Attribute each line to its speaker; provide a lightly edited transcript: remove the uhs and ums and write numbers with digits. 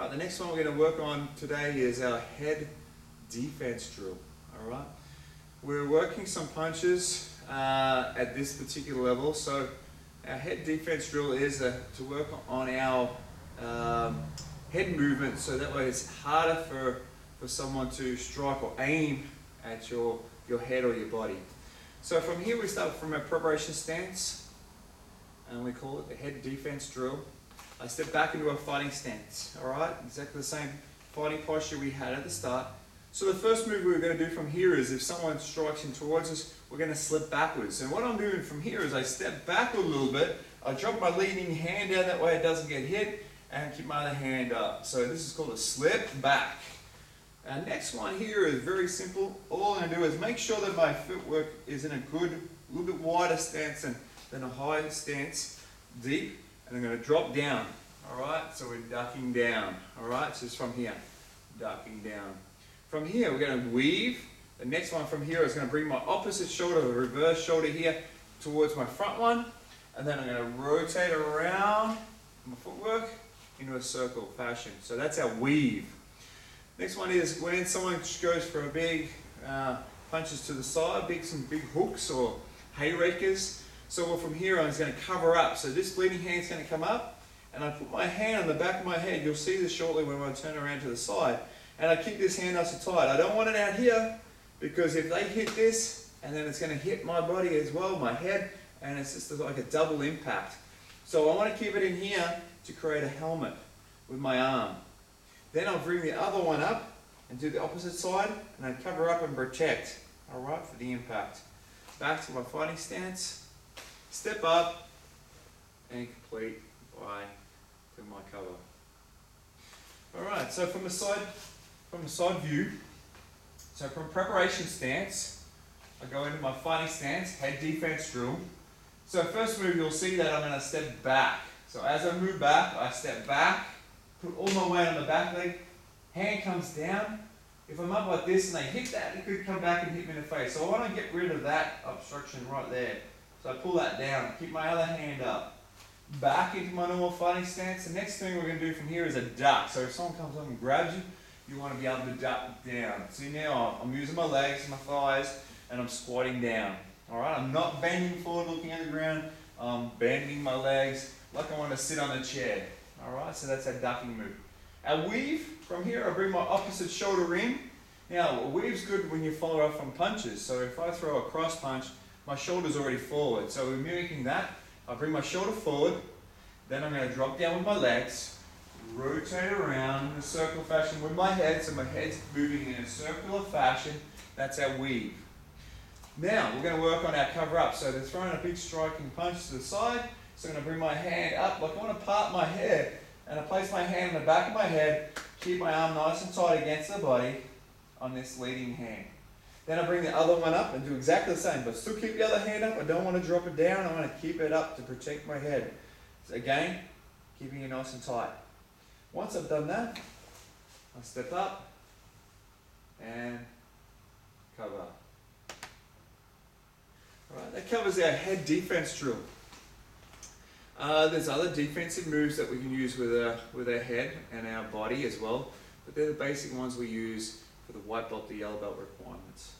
Speaker 1: Alright, the next one we're going to work on today is our head defense drill. Alright, we're working some punches at this particular level, so our head defense drill is to work on our head movement, so that way it's harder for someone to strike or aim at your head or your body. So from here we start from our preparation stance, and we call it the head defense drill. I step back into a fighting stance, alright? Exactly the same fighting posture we had at the start. So the first move we're going to do from here is if someone strikes in towards us, we're going to slip backwards. And what I'm doing from here is I step back a little bit, I drop my leading hand down, that way it doesn't get hit, and keep my other hand up. So this is called a slip back. Our next one here is very simple. All I'm going to do is make sure that my footwork is in a good, little bit wider stance than a high stance, deep. And I'm going to drop down, alright? So we're ducking down, alright? So it's from here, ducking down. From here, we're going to weave. The next one from here is going to bring my opposite shoulder, the reverse shoulder here, towards my front one. And then I'm going to rotate around my footwork into a circle fashion. So that's our weave. Next one is when someone goes for a big punches to the side, some big hooks or hay rakers. So from here I'm just going to cover up. So this bleeding hand is going to come up, and I put my hand on the back of my head. You'll see this shortly when I turn around to the side. And I keep this hand nice and tight. I don't want it out here, because if they hit this, and then it's going to hit my body as well, my head, and it's just like a double impact. So I want to keep it in here to create a helmet with my arm. Then I'll bring the other one up and do the opposite side, and I cover up and protect, alright, for the impact. Back to my fighting stance. Step up and complete by doing my cover. Alright, so from the side view, so from preparation stance, I go into my fighting stance, head defense drill. So first move, you'll see that I'm going to step back. So as I move back, I step back, put all my weight on the back leg, hand comes down. If I'm up like this and they hit that, it could come back and hit me in the face. So I want to get rid of that obstruction right there. So I pull that down, keep my other hand up. Back into my normal fighting stance. The next thing we're going to do from here is a duck. So if someone comes up and grabs you, you want to be able to duck down. See now, I'm using my legs, my thighs, and I'm squatting down. Alright, I'm not bending forward looking at the ground. I'm bending my legs like I want to sit on a chair. Alright, so that's our ducking move. Our weave, from here I bring my opposite shoulder in. Now, a weave's good when you follow up from punches. So if I throw a cross punch, my shoulder's already forward. So we're mimicking that. I bring my shoulder forward, then I'm going to drop down with my legs, rotate around in a circle fashion with my head, so my head's moving in a circular fashion. That's our weave. Now, we're going to work on our cover up. So they're throwing a big striking punch to the side. So I'm going to bring my hand up, like I want to part my hair, and I place my hand on the back of my head, keep my arm nice and tight against the body on this leading hand. Then I bring the other one up and do exactly the same, but still keep the other hand up. I don't want to drop it down, I want to keep it up to protect my head. So again, keeping it nice and tight. Once I've done that, I step up and cover. Alright, that covers our head defense drill. There's other defensive moves that we can use with our head and our body as well, but they're the basic ones we use for the white belt to yellow belt requirements.